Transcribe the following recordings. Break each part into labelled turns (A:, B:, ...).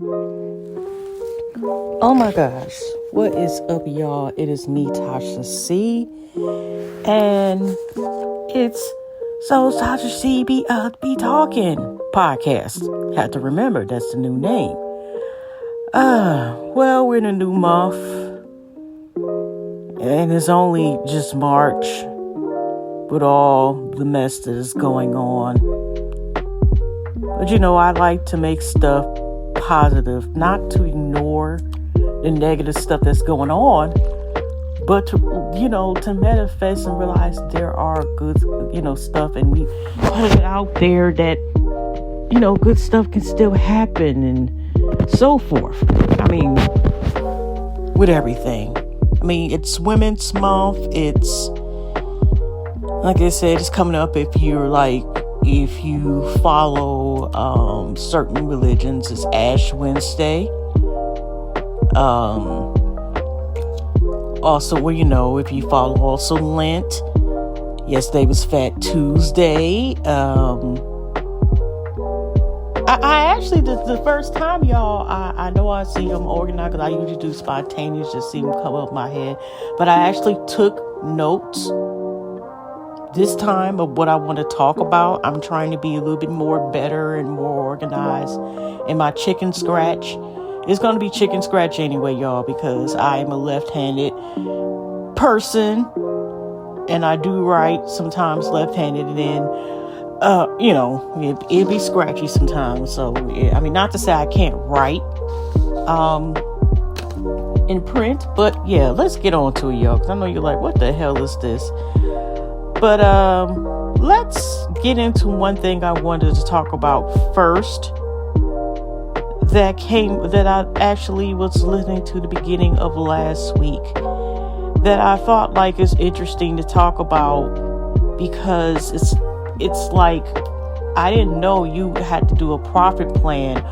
A: Oh my gosh, what is up, y'all? It is me, Tasha C, and it's So Tasha C be talking podcast. Have to remember that's the new name. Well, we're in a new month, and it's only just March with all the mess that is going on. But I like to make stuff positive, not to ignore the negative stuff that's going on, but to manifest and realize there are good, stuff, and we put it out there that, good stuff can still happen and so forth. With everything. It's Women's Month. It's, like I said, it's coming up. If you follow certain religions, it's Ash Wednesday. Also, if you follow also Lent, yesterday was Fat Tuesday. I actually, the first time, y'all, I know I see them organized, because I usually do spontaneous, just see them come up my head, but I actually took notes this time of what I want to talk about. I'm trying to be a little bit more better and more organized in my chicken scratch. It's going to be chicken scratch anyway, y'all, because I am a left-handed person, and I do write sometimes left-handed, and then, it'll be scratchy sometimes. So, not to say I can't write in print, but yeah, let's get on to it, y'all, because I know you're like, what the hell is this? But let's get into one thing I wanted to talk about first. That I actually was listening to the beginning of last week, that I thought is interesting to talk about, because it's like, I didn't know you had to do a profit plan,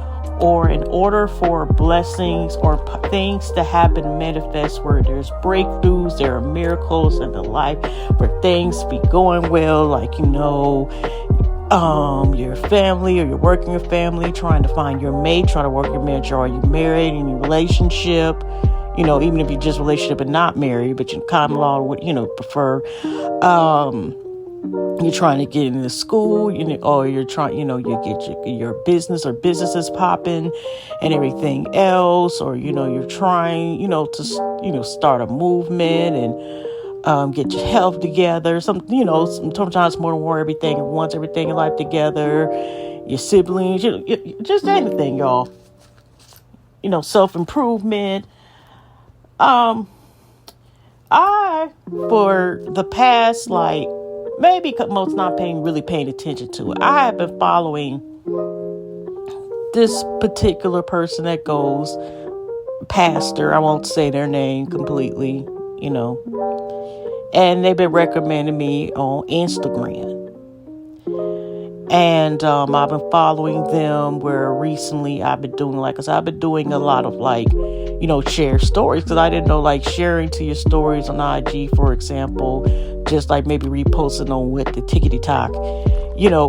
A: or in order for blessings or things to happen, manifest, where there's breakthroughs, there are miracles in the life, where things be going well, your family, or you're working your family, trying to find your mate, trying to work your marriage, or are you married in your relationship, even if you're just relationship and not married, but you common law would, prefer, you're trying to get into school, or you're trying, you get your business or businesses popping and everything else, or, you're trying, to, start a movement and, get your health together. Sometimes more than one, everything in life together, your siblings, just anything, y'all, self-improvement. I, for the past, maybe most not really paying attention to it, I have been following this particular person that goes, pastor, I won't say their name completely, and they've been recommending me on Instagram. And I've been following them, where recently I've been doing I've been doing a lot of share stories, because I didn't know sharing to your stories on IG, for example, just maybe reposting on with the tickety talk,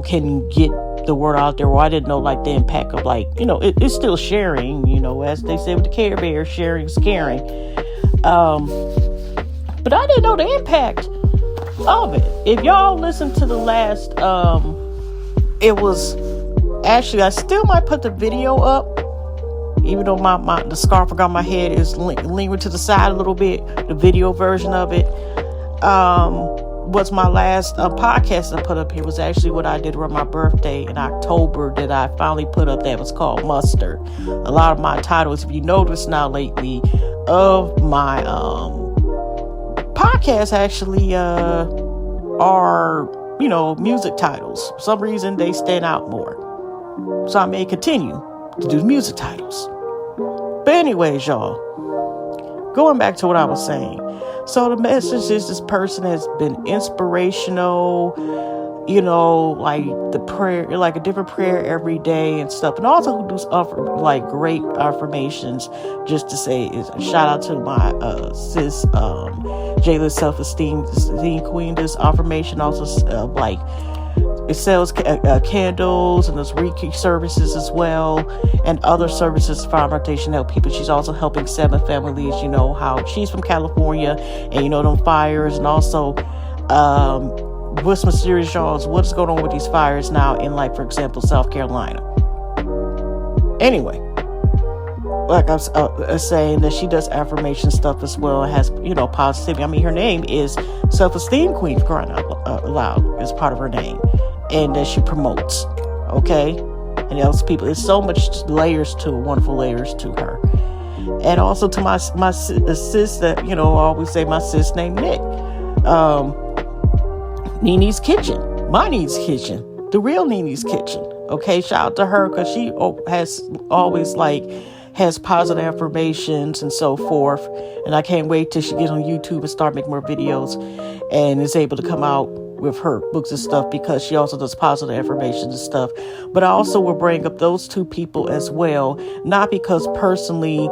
A: can get the word out there. Or I didn't know the impact of it's still sharing, as they say with the Care Bear, sharing is caring. But I didn't know the impact of it. If y'all listen to the last, it was actually, I still might put the video up, even though the scarf around my head is lingering to the side a little bit. The video version of it, was my last podcast I put up here, was actually what I did around my birthday in October, that I finally put up, that was called Mustard. A lot of my titles, if you notice now lately, of my podcasts actually are, music titles. For some reason they stand out more, so I may continue to do music titles. But anyways, y'all, going back to what I was saying. So the message is, this person has been inspirational, the prayer, a different prayer every day and stuff. And also who do great affirmations, just to say, is a shout out to my sis, Jayla's self-esteem queen. This affirmation also It sells candles, and there's Reiki services as well, and other services, fire rotation, help people. She's also helping 7 families. You know how she's from California, and you know them fires, and also what's mysterious, y'all, what's going on with these fires now in, like, for example, South Carolina. Anyway, like I was saying, that she does affirmation stuff as well. It has, you know, positivity. I mean, her name is Self-Esteem Queen, for crying out loud, is part of her name. And that she promotes, okay? And else people, there's so much layers to, wonderful layers to her. And also to my sis that, you know, I always say my sis named Nick. Nene's Kitchen, my Nene's Kitchen, the real Nene's Kitchen. Okay, shout out to her, because she has always, like, has positive affirmations and so forth. And I can't wait till she gets on YouTube and start making more videos and is able to come out with her books and stuff, because she also does positive affirmations and stuff. But I also will bring up those 2 people as well, not because personally,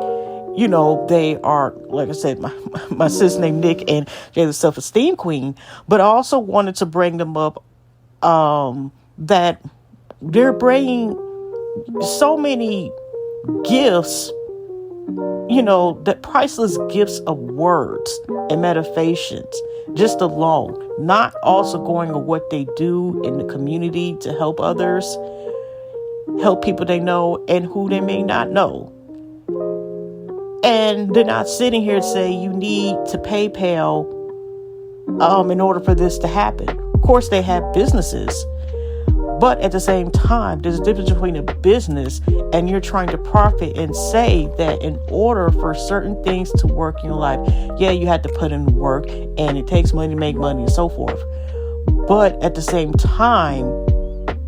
A: you know, they are, like I said, my sis named Nick and Jay's the Self-Esteem Queen, but I also wanted to bring them up, that they're bringing so many gifts, you know, that priceless gifts of words and meditations, just alone, not also going with what they do in the community to help others, help people they know and who they may not know. And they're not sitting here to say you need to PayPal in order for this to happen. Of course, they have businesses, but at the same time, there's a difference between a business and you're trying to profit, and say that in order for certain things to work in your life, yeah, you have to put in work and it takes money to make money and so forth. But at the same time,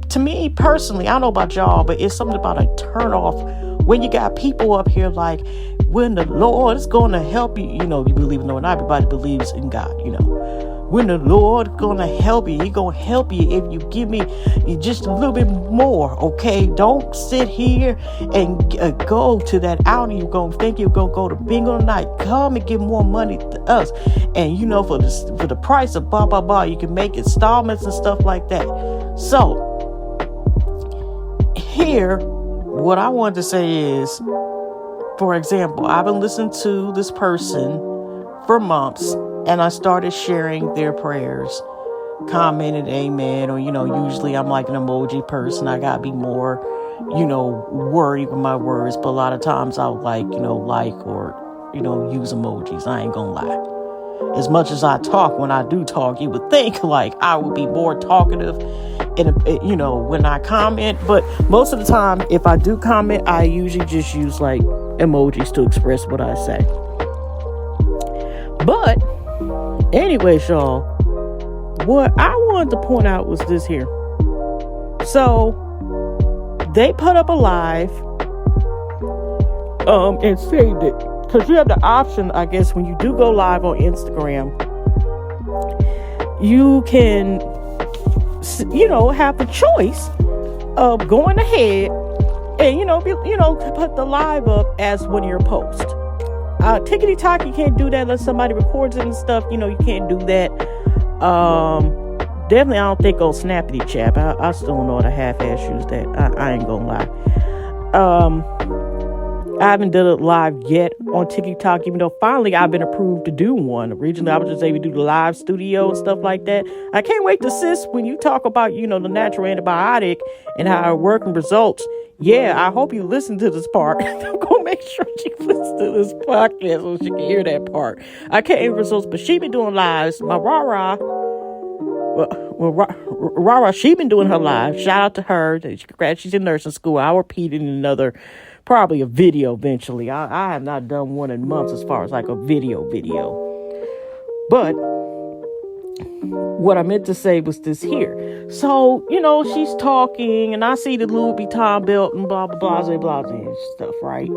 A: to me personally, I don't know about y'all, but it's something about a turn off when you got people up here like, when the Lord is going to help you, you know, you believe in, or not everybody believes in God, you know. When the Lord gonna help you, He gonna help you if you give me just a little bit more, okay? Don't sit here and go to that outing. You're gonna think you're gonna go to bingo night. Come and give more money to us, and you know, for the price of blah blah blah, you can make installments and stuff like that. So here, what I wanted to say is, for example, I've been listening to this person for months. And I started sharing their prayers, commented amen, or, you know, usually I'm like an emoji person. I got to be more, you know, worried with my words. But a lot of times I'll like or, you know, use emojis. I ain't going to lie. As much as I talk, when I do talk, you would think like I would be more talkative, you know, when I comment. But most of the time, if I do comment, I usually just use like emojis to express what I say. But anyways, y'all, what I wanted to point out was this here. So they put up a live and saved it, because you have the option, I guess, when you do go live on Instagram, you can, you know, have the choice of going ahead and, you know, put the live up as one of your posts. Tickety-tock, you can't do that unless somebody records it and stuff. You know, you can't do that. Definitely, I don't think on Snappity Chat. I still don't know how to half-ass use that. I ain't gonna lie. I haven't done it live yet on TikTok, even though finally I've been approved to do one. Originally, I was just able to do the live studio and stuff like that. I can't wait to, sis, when you talk about, you know, the natural antibiotic and how it works and results. Yeah, I hope you listen to this part. I'm going to make sure she listens to this podcast so she can hear that part. I can't hear results, but she been doing lives. My Rara, she been doing her live. Shout out to her. She's in nursing school. I'll repeat it in another, probably a video eventually. I have not done one in months as far as like a video. But what I meant to say was this here. So, you know, she's talking and I see the Louis Vuitton belt and blah, blah, blah, and stuff, right?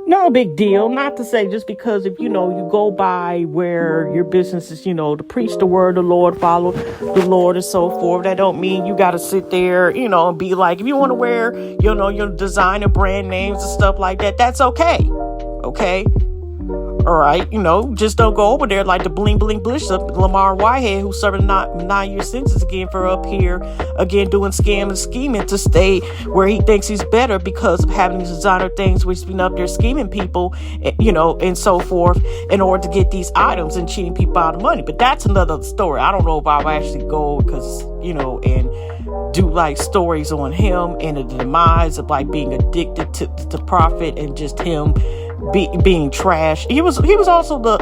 A: No big deal. Not to say just because if, you know, you go by where your business is, you know, to preach the word of the Lord, follow the Lord and so forth. That don't mean you got to sit there, you know, and be like, if you want to wear, you know, your designer brand names and stuff like that, that's okay. Okay. All right, just don't go over there like the bling bling bishop Lamar Whitehead, who's serving a 9-year sentence again for up here again doing scam and scheming to stay where he thinks he's better because of having these designer things, which he's been up there scheming people, and so forth, in order to get these items and cheating people out of money. But that's another story. I don't know if I'll actually go because and do like stories on him and the demise of like being addicted to profit and just him being trash. He was also the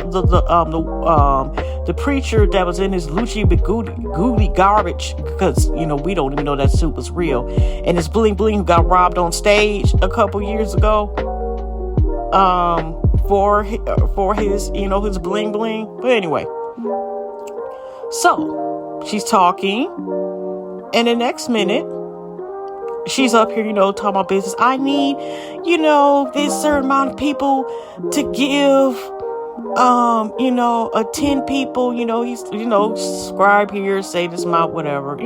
A: preacher that was in his Lucci Goody garbage, because we don't even know that suit was real, and his bling bling who got robbed on stage a couple years ago for his his bling bling. But anyway, so she's talking, and the next minute she's up here, talking about business. I need, this certain amount of people to give, 10 people, he's, subscribe here, say this amount, whatever,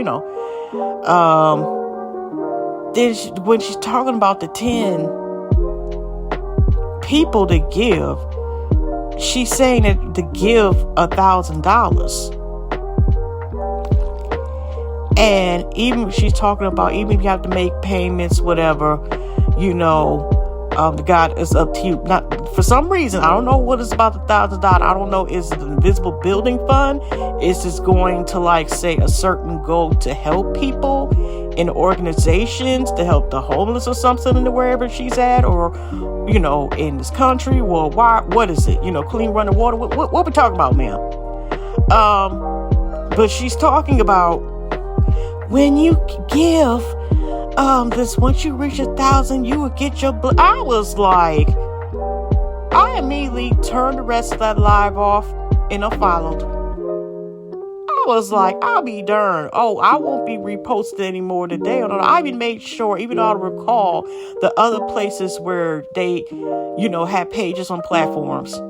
A: Then when she's talking about the 10 people to give, she's saying that to give $1,000. And even she's talking about, even if you have to make payments, whatever, the God is up to you. Not for some reason, I don't know what it's about the $1,000. I don't know. Is it an invisible building fund? Is this going to say a certain goal to help people in organizations, to help the homeless or something in wherever she's at, or in this country? Well, why? What is it? Clean running water. What we talking about, ma'am? But she's talking about, when you give this, once you reach 1,000, you will get your I was like, I immediately turned the rest of that live off and unfollowed. I was like, I'll be darned. Oh, I won't be reposted anymore today. I even made sure, even though I recall the other places where they, had pages on platforms,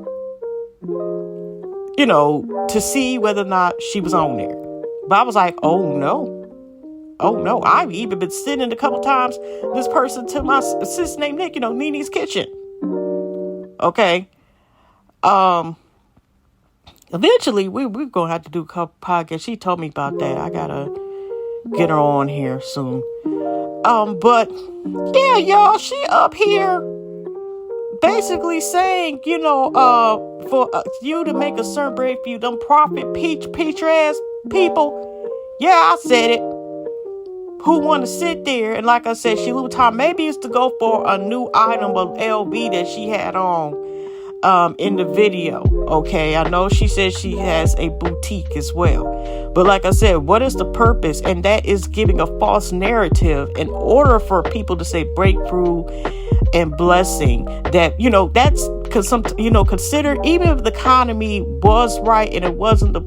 A: to see whether or not she was on there. But I was like, oh no, I've even been sitting a couple times this person to my sis named Nick, Nene's Kitchen. Okay. Eventually we're going to have to do a couple podcasts. She told me about that. I got to get her on here soon. But yeah, y'all, she up here basically saying, for you to make a certain break for you, them profit peach ass people. Yeah, I said it. Who want to sit there, and like I said, she little time, maybe it's to go for a new item of LV that she had on in the video. Okay, I know she says she has a boutique as well, but like I said, what is the purpose? And that is giving a false narrative in order for people to say breakthrough and blessing. That that's because consider, even if the economy was right and it wasn't the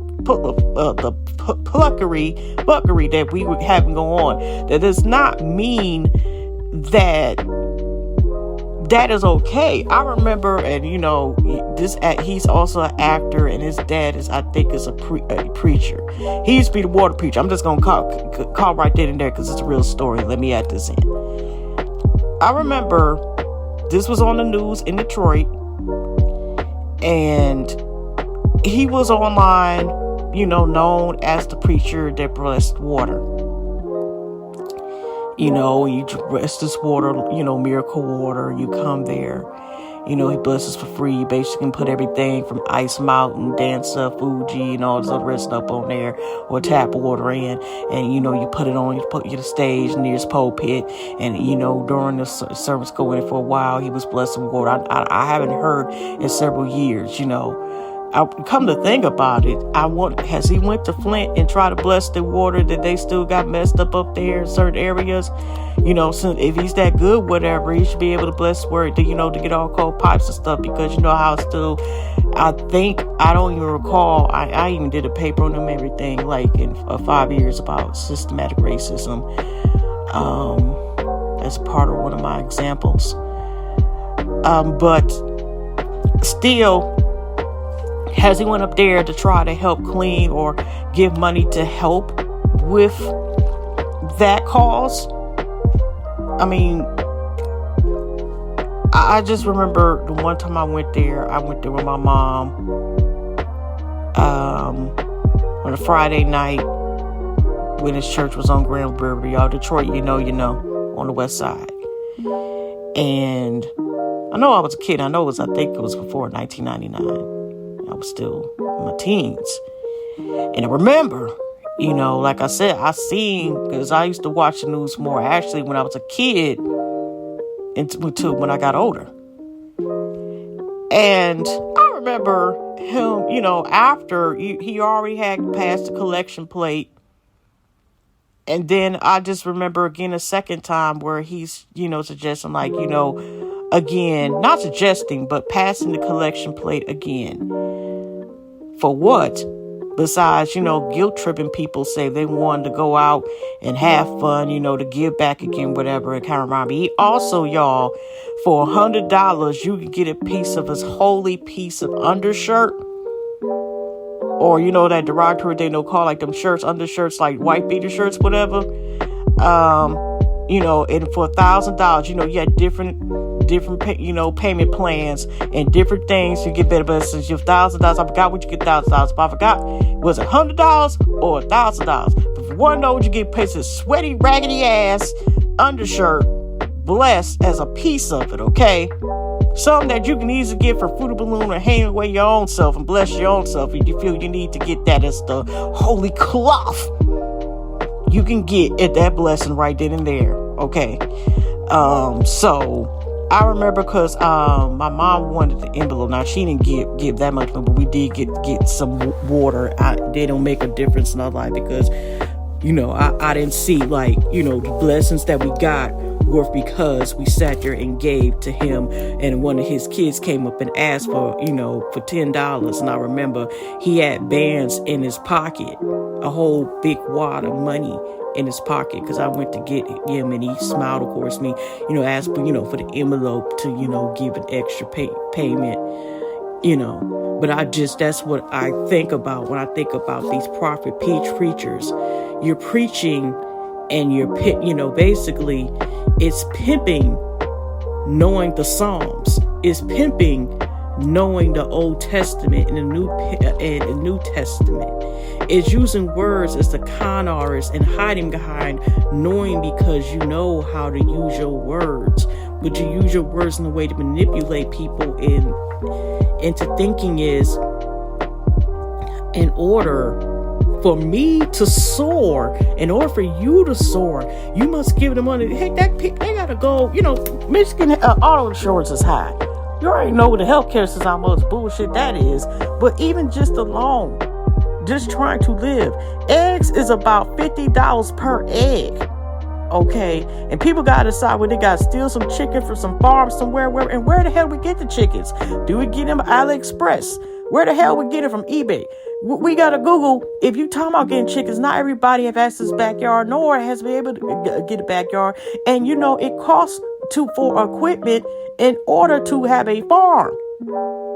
A: buckery that we were having go on, that does not mean that is okay. I remember, and he's also an actor, and his dad is, I think, is a preacher. He used to be the water preacher. I'm just gonna call right then and there because it's a real story. Let me add this in. I remember this was on the news in Detroit, and he was online, known as the preacher that blessed water. You bless this water, miracle water. You come there, he blesses for free. You basically can put everything from Ice Mountain, Dancer, Fuji, and all this other rest up on there, or tap water in. And, you put it on, you put the stage near his pulpit. And, during the service going for a while, he was blessing water. I haven't heard in several years, I come to think about it, has he went to Flint and tried to bless the water that they still got messed up there in certain areas? Since if he's that good, whatever, he should be able to bless word to get all cold pipes and stuff, because how it's still, I think, I don't even recall, I even did a paper on them, everything, like in 5 years about systematic racism, as part of one of my examples. But still, has he went up there to try to help clean or give money to help with that cause? I mean, I just remember the one time I went there with my mom on a Friday night when his church was on Grand River. Y'all, Detroit, you know, on the west side. And I know I was a kid. I think it was before 1999. I was still in my teens. And I remember, like I said, because I used to watch the news more actually when I was a kid until when I got older. And I remember him, after he already had passed the collection plate. And then I just remember again a second time where he's, suggesting again, not suggesting, but passing the collection plate again. For what? Besides, guilt tripping people say they wanted to go out and have fun, to give back again, whatever. And kind of remind me. He also, y'all, for $100, you can get a piece of his holy piece of undershirt. Or, that derogatory they don't call like them shirts, undershirts, like white beater shirts, whatever. And for $1,000, you had different, payment plans and different things. You get better, but since you're $1,000, I forgot what you get $1,000. But I forgot, was it $100 or $1,000? But for $1, you get a piece of sweaty, raggedy ass undershirt, blessed as a piece of it, okay? Something that you can easily get for Fruit Balloon or hang away your own self and bless your own self if you feel you need to get that as the holy cloth. You can get at that blessing right then and there, okay? So I remember because my mom wanted the envelope. Now she didn't give that much, but we did get some water. They don't make a difference in our life because I didn't see the blessings that we got were because we sat there and gave to him, and one of his kids came up and asked for $10, and I remember he had bands in his pocket, a whole big wad of money in his pocket, because I went to get him, and he smiled, of course, me, asked for the envelope to give an extra payment, but that's what I think about when I think about these prophet preachers. You're preaching and you're, basically it's pimping knowing the Psalms. It's pimping knowing the Old Testament and the New Testament. It's using words as the con artist and hiding behind knowing because you know how to use your words. But you use your words in a way to manipulate people into thinking is in order for me to soar, in order for you to soar, you must give them money. Hey, they gotta go. Michigan auto insurance is high. You already know what the healthcare system, how much bullshit that is. But even just alone, just trying to live, eggs is about $50 per egg. Okay, and people gotta decide where they gotta steal some chicken from some farm somewhere. Where the hell we get the chickens? Do we get them AliExpress? Where the hell we get it from eBay? We gotta Google. If you talking about getting chickens, not everybody have access to backyard, nor has been able to get a backyard. And it costs for equipment in order to have a farm.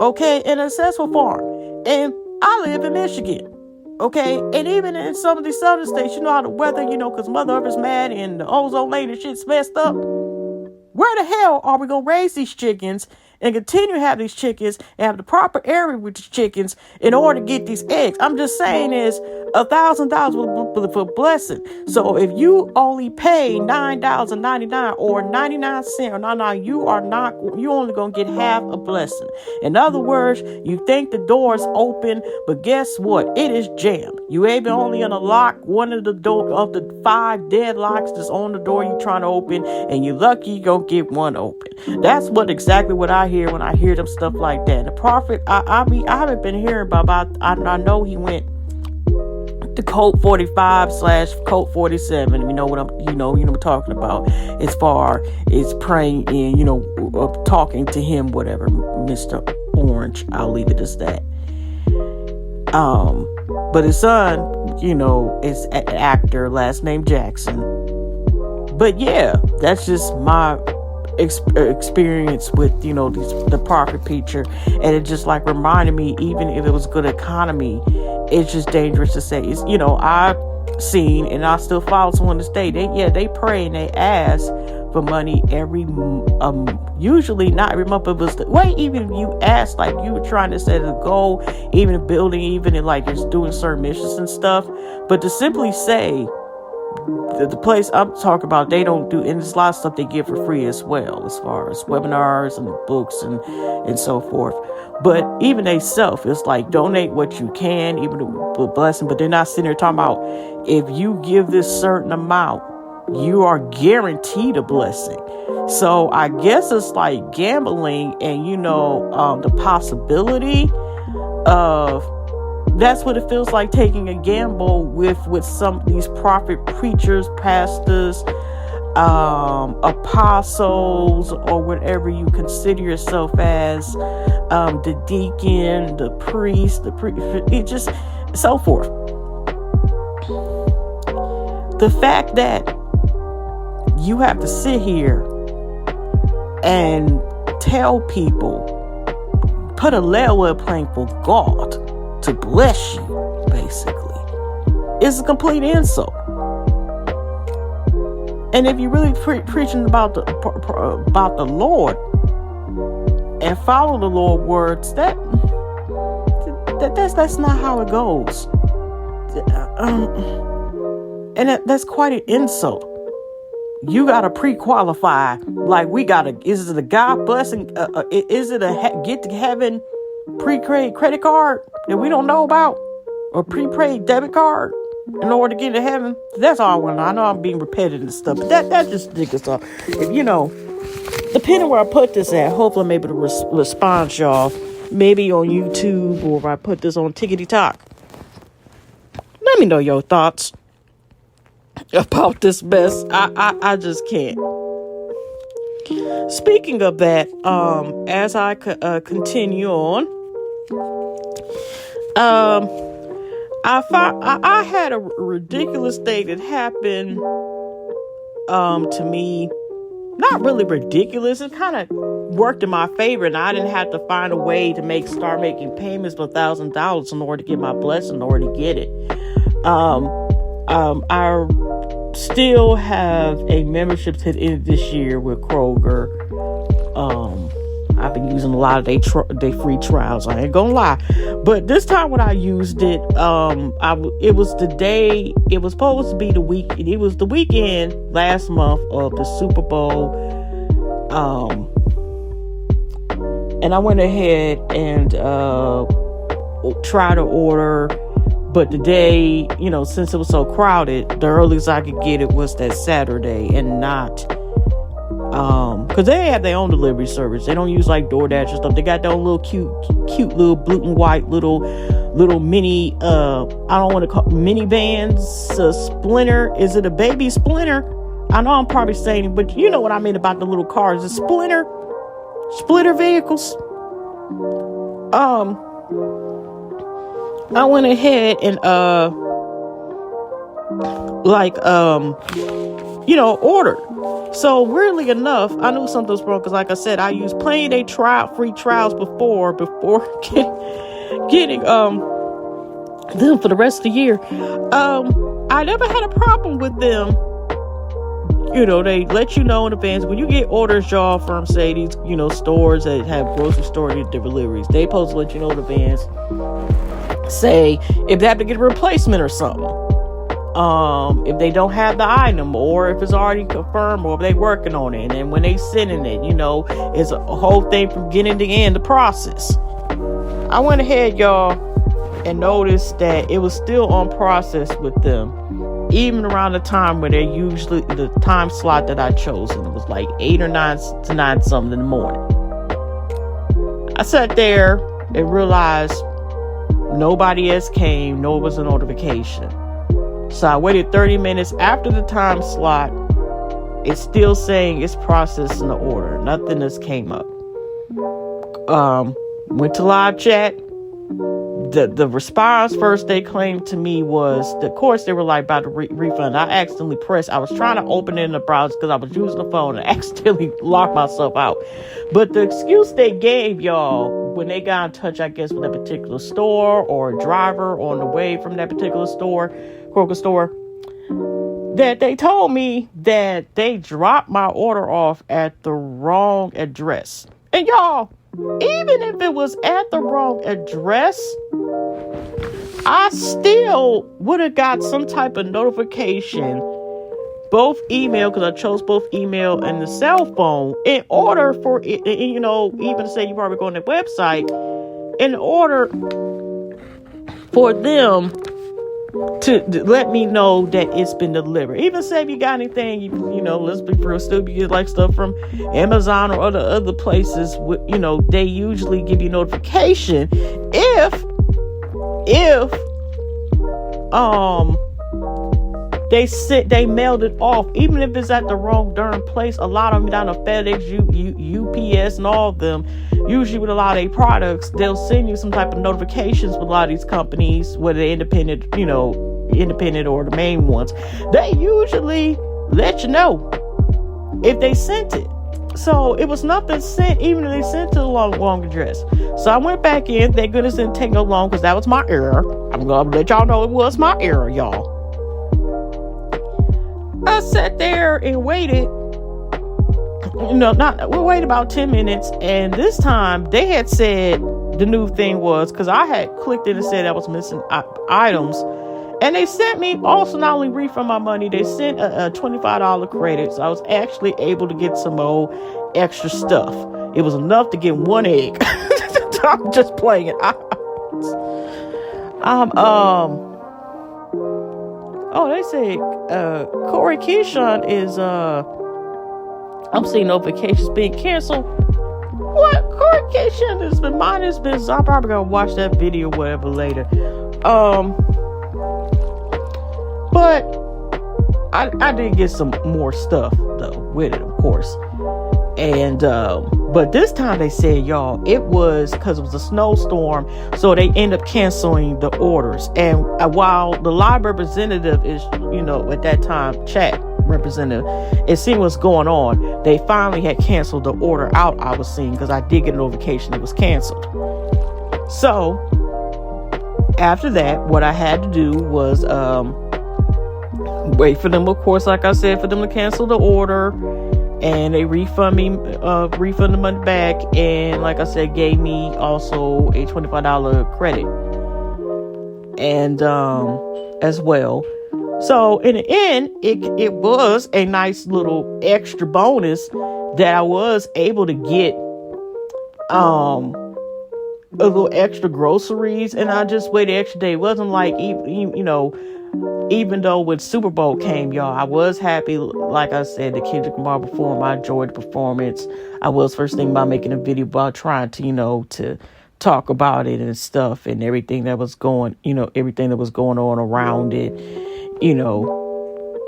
A: Okay, an accessible farm. And I live in Michigan. Okay, and even in some of these southern states, how the weather, because Mother Earth is mad and the ozone layer and shit's messed up. Where the hell are we gonna raise these chickens and continue to have these chickens and have the proper area with these chickens in order to get these eggs? I'm just saying is $1,000 for a blessing. So if you only pay $9.99 or 99 cents or 99, you only gonna get half a blessing. In other words, you think the door is open, but guess what? It is jammed. You ain't only gonna lock one of the door of the 5 deadlocks that's on the door you're trying to open, and you're lucky you're gonna get one open. That's exactly what I hear when I hear them stuff like that. The prophet, I haven't been hearing about I know he went to code 45/code 47. You know what I'm talking about as far as praying and talking to him, whatever, Mr. Orange. I'll leave it as that. But his son, is an actor, last name Jackson. But yeah, that's just my experience with the prophet preacher, and it just reminded me, even if it was good economy, it's just dangerous to say. It's I've seen, and I still follow someone this day. They pray and they ask for money usually not every month, but it was the way, even if you asked, like you were trying to set a goal, even a building, even in like it's doing certain missions and stuff, but to simply say the place I'm talking about, they don't do, and there's a lot of stuff they give for free as well, as far as webinars and books and so forth. But even they self, it's like donate what you can, even a blessing, but they're not sitting there talking about if you give this certain amount, you are guaranteed a blessing. So I guess it's like gambling, and the possibility of, that's what it feels like, taking a gamble with some of these prophet preachers, pastors, apostles, or whatever you consider yourself as, the deacon, the priest, it just so forth. The fact that you have to sit here and tell people, put a level playing for God to bless you, basically, is a complete insult. And if you're really preaching about the Lord and follow the Lord's words, that's not how it goes. And that's quite an insult. You gotta pre-qualify. Like is it a God blessing? Is it a get to heaven prepaid credit card that we don't know about, or prepaid debit card in order to get to heaven? That's all I want to know. I know I'm being repetitive and stuff, but that just ridiculous stuff. If depending where I put this at, hopefully I'm able to respond to y'all. Maybe on YouTube, or if I put this on Tickety Talk. Let me know your thoughts about this mess. I just can't. Speaking of that, as I continue on, I had a ridiculous thing that happened to me. Not really ridiculous. It kind of worked in my favor, and I didn't have to find a way to start making payments for $1,000 in order to get my blessing, in order to get it. I still have a membership to the end of this year with Kroger. I've been using a lot of their free trials. I ain't gonna lie, but this time when I used it, it was the day. It was supposed to be the week. It was the weekend last month of the Super Bowl. And I went ahead and tried to order. But the day, since it was so crowded, the earliest I could get it was that Saturday, and not, because they have their own delivery service. They don't use like DoorDash or stuff. They got their own little cute little blue and white little mini, I don't want to call minivans, Splinter. Is it a baby Splinter? I know I'm probably saying it, but you know what I mean about the little cars, the Splinter vehicles. I went ahead and ordered. So weirdly enough, I knew something was wrong because, like I said, I used plenty of their free trials before getting them for the rest of the year. I never had a problem with them. They let you know in advance when you get orders, y'all, from say these stores that have grocery store deliveries. They supposed to let you know in advance. Say if they have to get a replacement or something, if they don't have the item, or if it's already confirmed, or if they working on it, and when they sending it, it's a whole thing from beginning to end, the process. I went ahead, y'all, and noticed that it was still on process with them, even around the time where they're usually the time slot that I chose, and it was like 8 or 9 to 9 something in the morning. I sat there and realized nobody else came, nor was a notification. So I waited 30 minutes after the time slot. It's still saying it's processing the order. Nothing else came up. Went to live chat. The response first they claimed to me was, of course, they were like about to refund. I accidentally pressed. I was trying to open it in the browser because I was using the phone and accidentally locked myself out. But the excuse they gave, y'all, when they got in touch, I guess, with a particular store or a driver on the way from that particular store, Kroger store, that they told me that they dropped my order off at the wrong address. And y'all, even if it was at the wrong address, I still would have got some type of notification, both email, because I chose both email and the cell phone, in order for it, even say you probably go on their website, in order for them to let me know that it's been delivered. Even say if you got anything, let's be real, still you get like stuff from Amazon or other places, they usually give you notification if they mailed it off, even if it's at the wrong darn place. A lot of them down to FedEx, UPS, and all of them, usually with a lot of their products, they'll send you some type of notifications with a lot of these companies, whether they're independent or the main ones. They usually let you know if they sent it. So it was nothing sent, even if they sent to the wrong address. So I went back in. Thank goodness it didn't take no long, because that was my error. I'm going to let y'all know it was my error, y'all. I sat there and waited. We waited about 10 minutes. And this time they had said the new thing was, because I had clicked it and said I was missing items. And they sent me also not only refund my money, they sent a $25 credit. So I was actually able to get some old extra stuff. It was enough to get one egg. I'm just playing it out. They say Corey Keyshawn is I'm seeing notifications being canceled. What? Corey Keyshawn has been minding his business. I'm probably gonna watch that video whatever later. But I did get some more stuff though with it, of course. And but this time they said, y'all, it was because it was a snowstorm, so they end up canceling the orders. And while the live representative is, at that time, chat representative, it seemed what's going on, they finally had canceled the order out I was seeing, because I did get a notification it was canceled. So after that, what I had to do was wait for them, of course, like I said, for them to cancel the order. And they refund the money back, and like I said, gave me also a $25 credit, and as well. So in the end, it was a nice little extra bonus that I was able to get a little extra groceries, and I just waited the extra day. It wasn't like even though when Super Bowl came, y'all, I was happy. Like I said, the Kendrick Lamar performed. I enjoyed the performance. I was first thinking about making a video about trying to, to talk about it and stuff, and everything that was going on around it,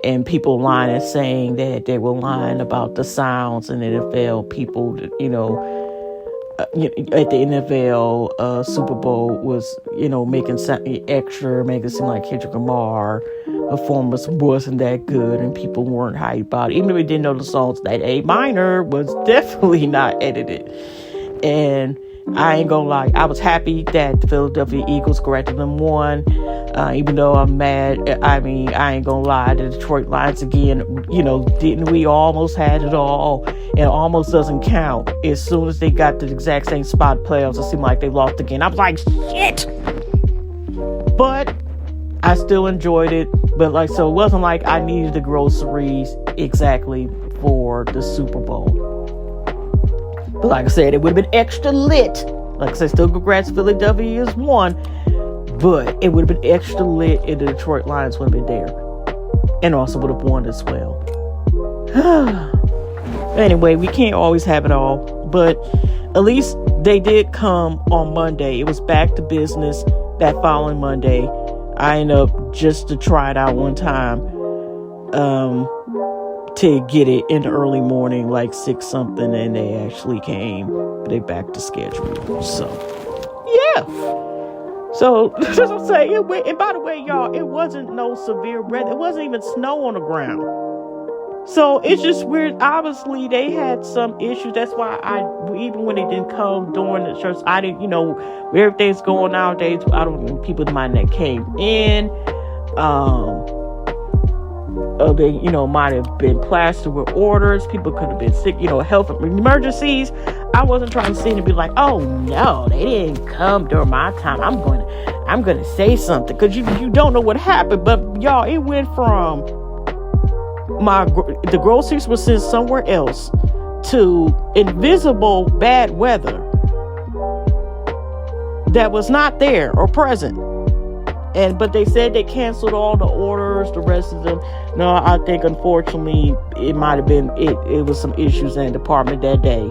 A: and people lying and saying that they were lying about the sounds and NFL people, at the NFL Super Bowl was, making it seem like Kendrick Lamar performance wasn't that good and people weren't hyped about it. Even if we didn't know the songs, that A minor was definitely not edited. And I ain't gonna lie, I was happy that the Philadelphia Eagles corrected them won. Even though I'm mad, I ain't gonna lie, the Detroit Lions again, didn't we almost had it all? And almost doesn't count. As soon as they got the exact same spot playoffs, it seemed like they lost again. I was like, shit! But I still enjoyed it. But so it wasn't like I needed the groceries exactly for the Super Bowl. But like I said, it would have been extra lit. Like I said, still congrats, Philadelphia is won. But it would have been extra lit if the Detroit Lions would have been there. And also would have won as well. Anyway, we can't always have it all. But at least they did come on Monday. It was back to business that following Monday. I ended up just to try it out one time. To get it in the early morning, like 6 something, and they actually came. They back to schedule. So, yeah. So, just to say, and by the way, y'all, it wasn't no severe weather. It wasn't even snow on the ground. So, it's just weird. Obviously, they had some issues. That's why even when they didn't come during the church, I didn't, where everything's going nowadays, I don't people mind that came in. they, might have been plastered with orders. People could have been sick, health emergencies. I wasn't trying to see and be like, oh no, they didn't come during my time. I'm gonna say something, because you don't know what happened. But y'all, it went from the groceries was sent somewhere else to invisible bad weather that was not there or present. But they said they canceled all the orders, the rest of them. No, I think unfortunately it might have been it was some issues in the department that day.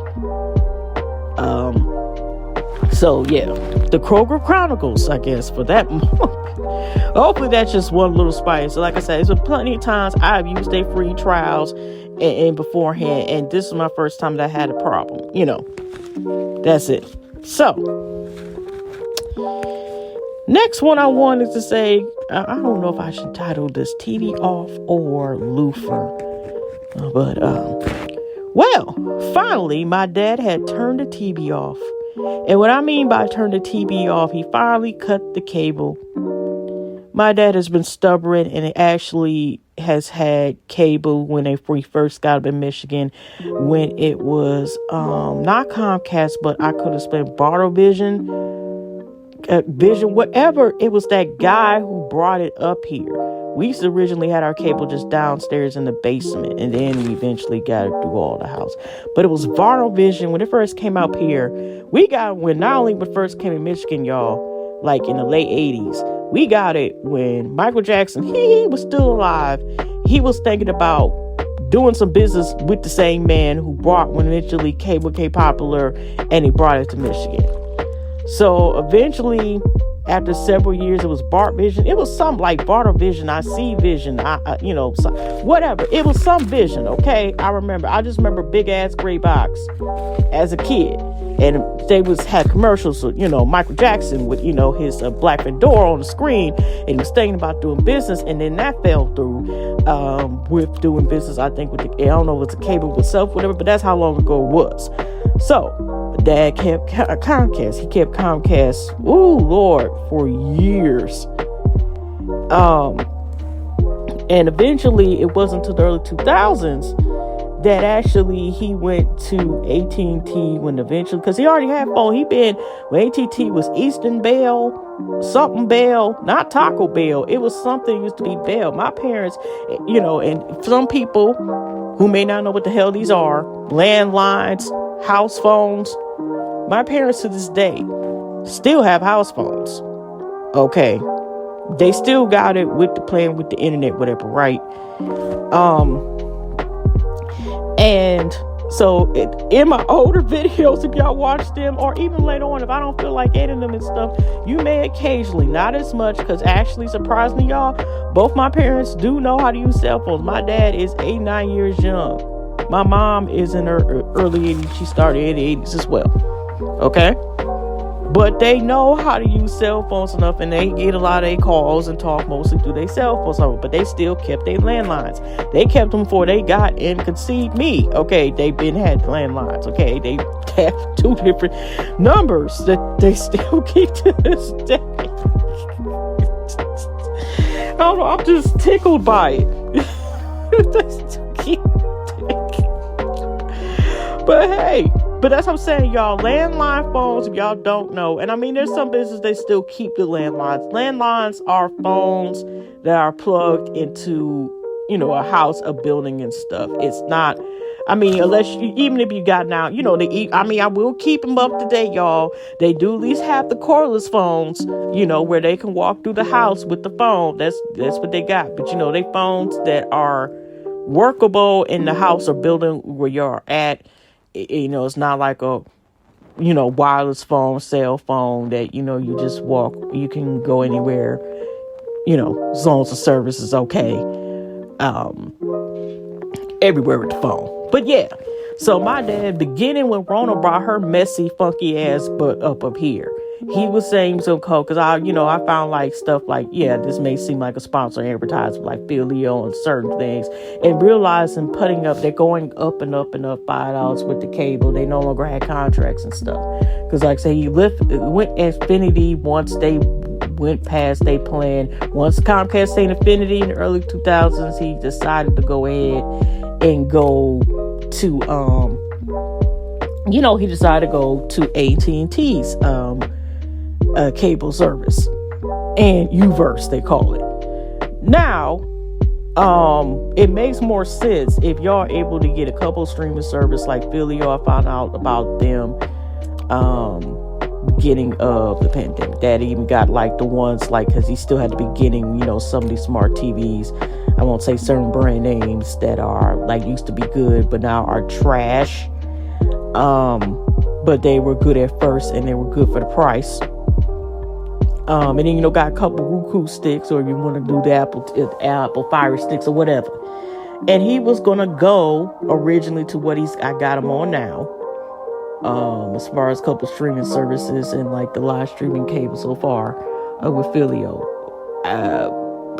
A: So yeah, the Kroger Chronicles, I guess, for that month. Hopefully that's just one little spice. So like I said, there's been plenty of times I've used their free trials and beforehand, and this is my first time that I had a problem. That's it. So next one I wanted to say, I don't know if I should title this TV Off or Lufer. But, well, finally, my dad had turned the TV off. And what I mean by turn the TV off, he finally cut the cable. My dad has been stubborn and actually has had cable when we first got up in Michigan, when it was not Comcast, but I could have spent Bartle Vision, whatever. It was that guy who brought it up here. We used to originally had our cable just downstairs in the basement, and then we eventually got it through all the house. But it was Bartle Vision when it first came out here. We got it when not only when it first came in Michigan, y'all, like in the late 80s. We got it when Michael Jackson, he was still alive. He was thinking about doing some business with the same man who brought when eventually cable became popular, and he brought it to Michigan. So eventually, after several years, it was Bart Vision. It was something like Bartle Vision, I See Vision, whatever. It was some vision, okay? I just remember big ass gray box as a kid. And they had commercials, Michael Jackson with, his black fedora on the screen. And he was thinking about doing business. And then that fell through with doing business, I think, I don't know if it's a cable itself, whatever, but that's how long ago it was. So, Dad kept Comcast. He kept Comcast, ooh, Lord, for years. And eventually, it wasn't until the early 2000s that actually he went to AT&T because he already had phone. When AT&T was Eastern Bell, something Bell, not Taco Bell. It was something used to be Bell. My parents, and some people who may not know what the hell these are, landlines, house phones. My parents to this day still have house phones. Okay. They still got it with the plan with the internet, whatever, right? And so in my older videos, if y'all watch them, or even later on, if I don't feel like editing them and stuff, you may occasionally, not as much, because actually, surprisingly, y'all, both my parents do know how to use cell phones. My dad is 9 years young. My mom is in her early 80s. She started in the 80s as well. Okay? But they know how to use cell phones enough, and they get a lot of their calls and talk mostly through their cell phones. But they still kept their landlines. They kept them before they got and could see me. Okay, they had landlines. Okay, they have two different numbers that they still keep to this day. I don't know, I'm just tickled by it. They still keep But hey, that's what I'm saying, y'all. Landline phones, if y'all don't know, and I mean, there's some businesses they still keep the landlines. Landlines are phones that are plugged into, a house, a building, and stuff. It's not. I mean, even if you got now, I will keep them up to date, y'all. They do at least have the cordless phones, where they can walk through the house with the phone. That's what they got. But they phones that are workable in the house or building where you're at. It's not like a, wireless phone, cell phone that, you just walk, you can go anywhere, as long as the service is okay, everywhere with the phone. But yeah, so my dad, beginning when Rona brought her messy, funky ass butt up here, he was saying so cool, because I found like stuff like, this may seem like a sponsor advertisement, like Filio and certain things, and realizing they're going up and up and up $5 with the cable. They no longer had contracts and stuff, because like I say, went Xfinity once they went past their plan. Once Comcast seen Infinity in the early 2000s, he decided to go ahead and go to, he decided to go to AT&T's cable service. And Uverse, they call it. Now, it makes more sense if y'all are able to get a couple streaming service like Filio. I found out about them beginning of the pandemic. That even got like the ones like, because he still had to be getting, some of these smart TVs. I won't say certain brand names that are like used to be good, but now are trash. But they were good at first and they were good for the price. And then, got a couple Roku sticks, or if you want to do the Apple Fire Sticks or whatever. And he was going to go originally to what I got him on now. As far as a couple streaming services and like the live streaming cable so far with Filio.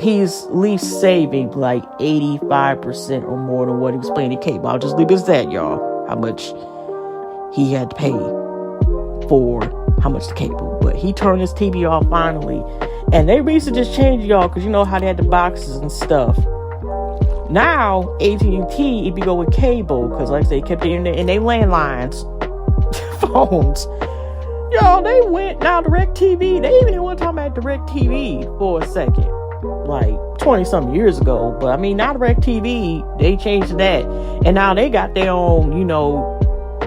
A: He's at least saving like 85% or more than what he was paying in cable. I'll just leave it at that, y'all. How much he had to pay for how much the cable. But he turned his TV off finally. And they recently just changed, y'all, because you know how they had the boxes and stuff. Now, AT&T, if you go with cable, because like I say, kept the internet and they landlines, phones. Y'all, they went now DirecTV. They even went talking about DirecTV for a second. Like 20-something years ago. But I mean, now DirecTV, they changed that. And now they got their own,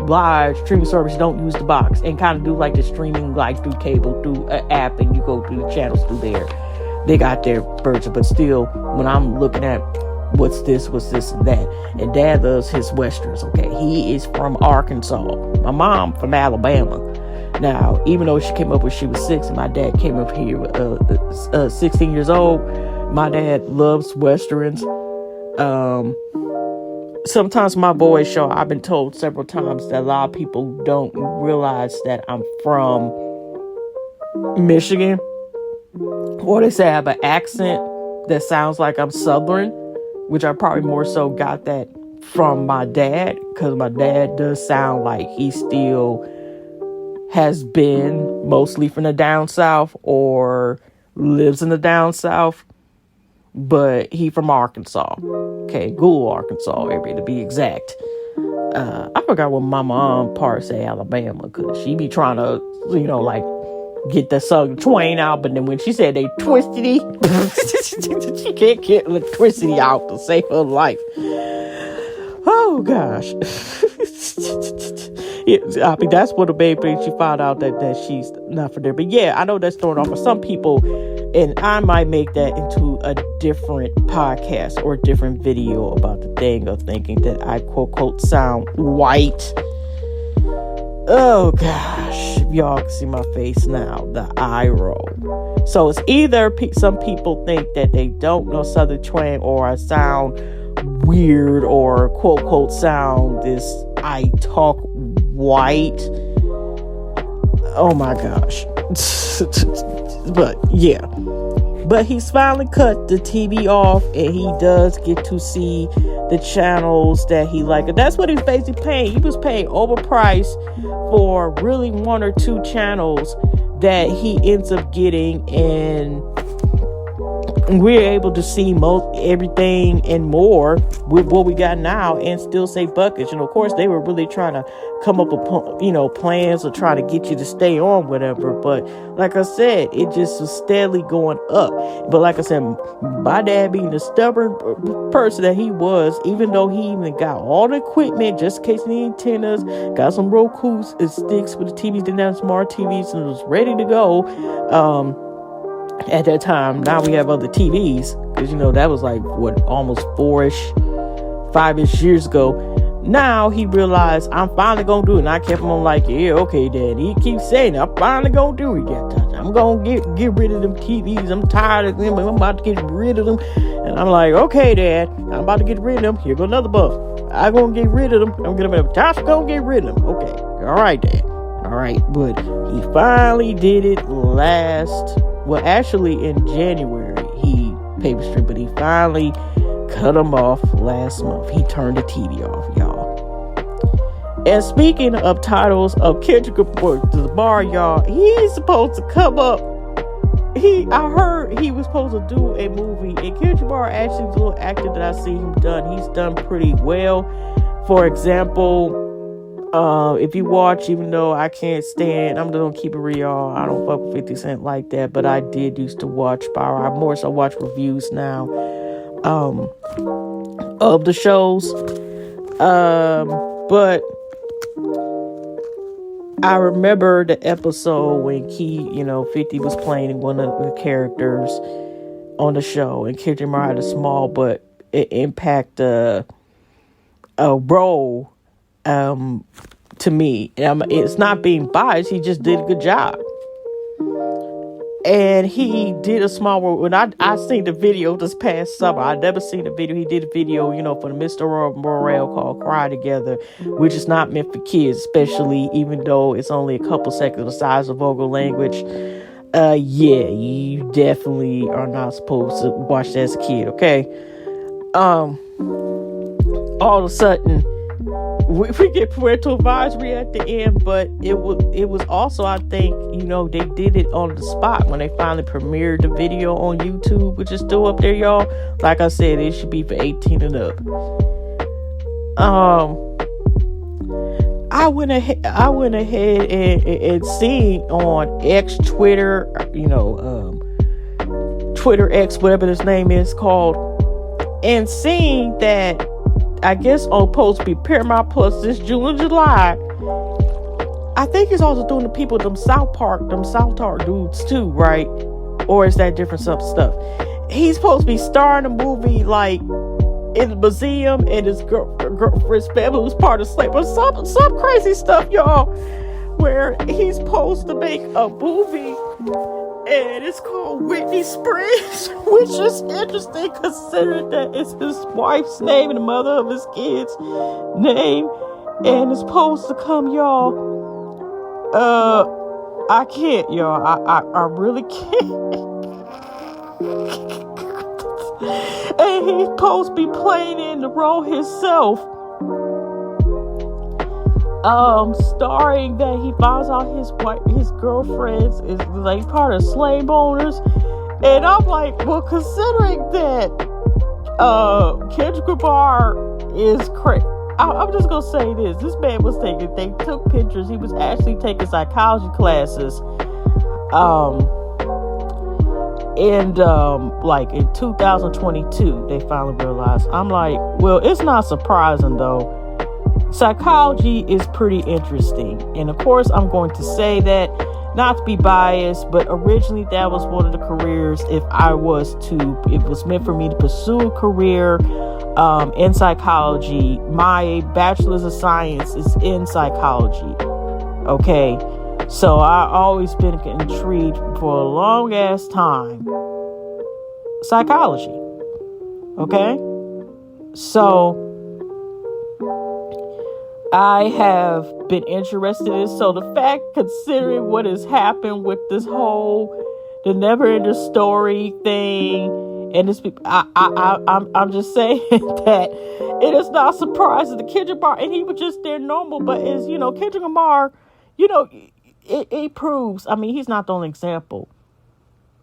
A: live streaming service. Don't use the box and kind of do like the streaming like through cable, through an app, and you go through the channels through there. They got their version, but still, when I'm looking at what's this and that, and Dad loves his westerns. Okay, he is from Arkansas. My mom from Alabama. Now, even though she came up when she was 6, and my dad came up here 16 years old, my dad loves westerns. Sometimes my voice show, I've been told several times that a lot of people don't realize that I'm from Michigan. Or they say I have an accent that sounds like I'm Southern, which I probably more so got that from my dad, because my dad does sound like he still has been mostly from the down south or lives in the down south. But he from Arkansas. Okay, Google Arkansas area to be exact. I forgot what my mom part say Alabama, because she be trying to, like get the Southern twang out, but then when she said they twisted it, she can't get electricity out to save her life. Oh gosh. I mean, that's what the baby, she found out that she's not for there. But yeah, I know that's thrown off for some people, and I might make that into a different podcast or a different video about the thing of thinking that I quote sound white. Oh gosh, y'all can see my face now, the eye roll. So it's either some people think that they don't know Southern twang, or I sound weird, or quote sound this I talk white. Oh my gosh. But yeah, but he's finally cut the TV off, and he does get to see the channels that he like. And that's what he's basically paying. He was paying overpriced for really 1 or 2 channels that he ends up getting, and we're able to see everything and more with what we got now, and still save buckets. Of course, they were really trying to come up with, plans or try to get you to stay on whatever. But like I said, it just was steadily going up. But like I said, my dad being the stubborn person that he was, even though he even got all the equipment, just in case the antennas, got some Roku sticks with the TVs, didn't have smart TVs, and it was ready to go. At that time, now we have other TVs, because that was like almost 5-ish years ago. Now he realized, I'm finally gonna do it, and I kept him on like, yeah, okay, Dad. He keeps saying, I'm finally gonna do it. I'm gonna get rid of them TVs. I'm tired of them. I'm about to get rid of them. And I'm like, okay, Dad, I'm about to get rid of them. Here go another buff. I'm gonna get rid of them. I'm gonna get them. Tasha gonna get rid of them. Okay, all right, Dad. All right, but he finally did it actually in January he paper stream, but he finally cut him off last month. He turned the TV off, y'all. And speaking of titles of Kendrick Lamar to the bar, y'all, he's supposed to come up I heard he was supposed to do a movie, and Kendrick Lamar actually is a little actor that I see him done. He's done pretty well. For example, if you watch, even though I can't stand, I'm gonna keep it real, I don't fuck with 50 Cent like that, but I did used to watch I more so watch reviews now of the shows. But I remember the episode when 50 was playing one of the characters on the show, and Kendrick Lamar had a small but impact role to me. It's not being biased, he just did a good job. And he did a small role. When I seen the video this past summer, I never seen the video. He did a video, for the Mr. Morale called Cry Together, which is not meant for kids, especially even though it's only a couple seconds the size of vulgar language. You definitely are not supposed to watch that as a kid, okay? All of a sudden, we get parental advisory at the end, but it was also, I think, they did it on the spot when they finally premiered the video on YouTube, which is still up there, y'all. Like I said, it should be for 18 and up. I went ahead and seen on X, Twitter, Twitter X, whatever this name is called, and seeing that I guess on supposed to be Paramount Plus this June and July. I think he's also doing the people, them South Park dudes too, right? Or is that different stuff? He's supposed to be starring a movie like in the museum, and his girlfriend's family was part of slavery. Some crazy stuff, y'all, where he's supposed to make a movie, and it's called Whitney Springs, which is interesting considering that it's his wife's name and the mother of his kids' name, and it's supposed to come, y'all. I can't, y'all. I really can't. And he's supposed to be playing in the role himself. Starring that he finds out his girlfriend is like part of slave owners, and I'm like, well, considering that Kendrick Lamar is crazy, I'm just gonna say this man was they took pictures. He was actually taking psychology classes, and like in 2022, they finally realized. I'm like, well, it's not surprising though. Psychology is pretty interesting, and of course I'm going to say that not to be biased, but originally that was one of the careers if it was meant for me to pursue a career in psychology. My bachelor's of science is in psychology, okay? So I've always been intrigued for a long ass time. Psychology, okay? So I have been interested in it. So the fact, considering what has happened with this whole the never-ending story thing, and this, I'm just saying that it is not surprising that Kendrick Lamar, and he was just there normal, but is Kendrick Lamar, it proves. I mean, he's not the only example.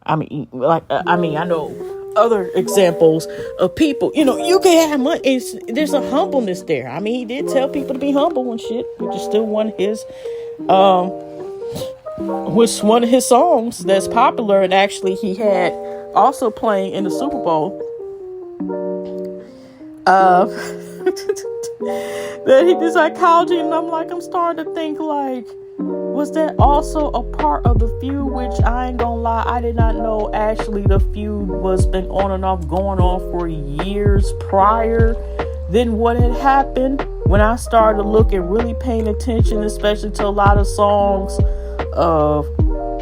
A: I mean, I know other examples of people, you can have money. There's a humbleness there. I mean, he did tell people to be humble and shit, which is still one of his songs that's popular, and actually he had also playing in the Super Bowl. That he did psychology, and I'm starting to think, like, was that also a part of the feud? Which I ain't gonna lie, I did not know actually the feud was been on and off, going on for years prior than what had happened. When I started looking, really paying attention, especially to a lot of songs of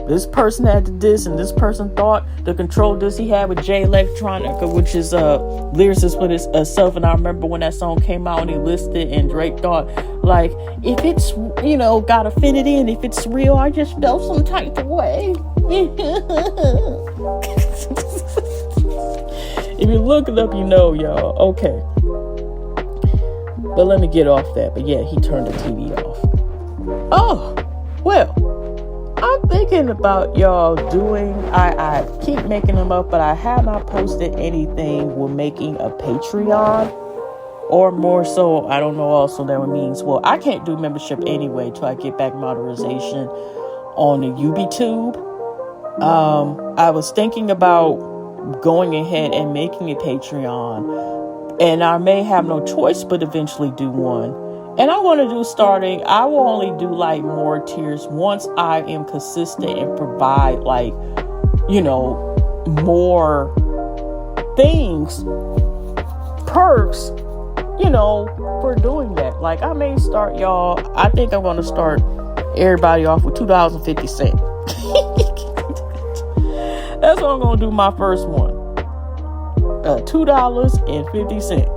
A: this person had this and this person thought the control this he had with Jay Electronica, which is lyricist with himself. And I remember when that song came out and he listed, and Drake thought, like, if it's gotta fit it in, if it's real, I just felt some type of way. If you look it up, y'all. Okay, but let me get off that. But yeah, he turned the TV off. Oh well, I'm thinking about y'all doing, I keep making them up, but I have not posted anything with making a Patreon, or more so, I don't know also that means, well, I can't do membership anyway till I get back monetization on the UbiTube. I was thinking about going ahead and making a Patreon, and I may have no choice but eventually do one. And I want to do I will only do like more tiers once I am consistent and provide like, more things, perks, for doing that. Like I may start, y'all, I think I'm going to start everybody off with $2.50. That's what I'm going to do my first one. $2.50.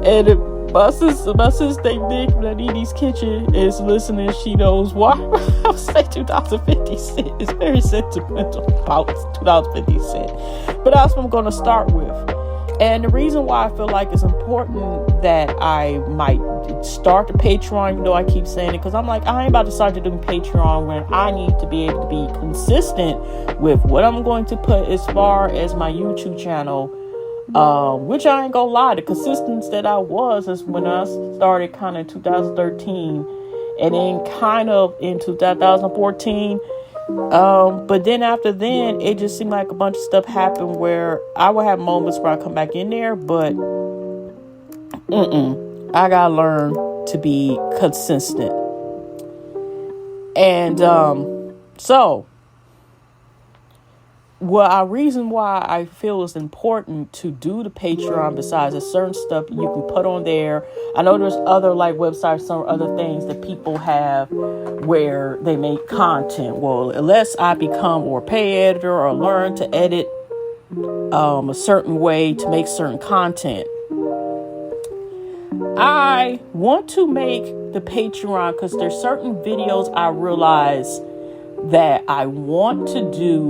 A: And if my sister Nick from Nini's Kitchen is listening, she knows why I say $2.50. It's very sentimental about $2.50. But that's what I'm going to start with. And the reason why I feel like it's important that I might start the Patreon, even though I keep saying it, because I'm like, I ain't about to start to do Patreon when I need to be able to be consistent with what I'm going to put as far as my YouTube channel. Which I ain't gonna lie, the consistency that I was is when I started kind of 2013 and then kind of in 2014. But then after then, it just seemed like a bunch of stuff happened where I would have moments where I come back in there, but I gotta learn to be consistent. And so reason why I feel it's important to do the Patreon, besides the certain stuff you can put on there. I know there's other like websites, some other things that people have where they make content. Well, unless I become or pay editor or learn to edit a certain way to make certain content, I want to make the Patreon because there's certain videos I realize that I want to do,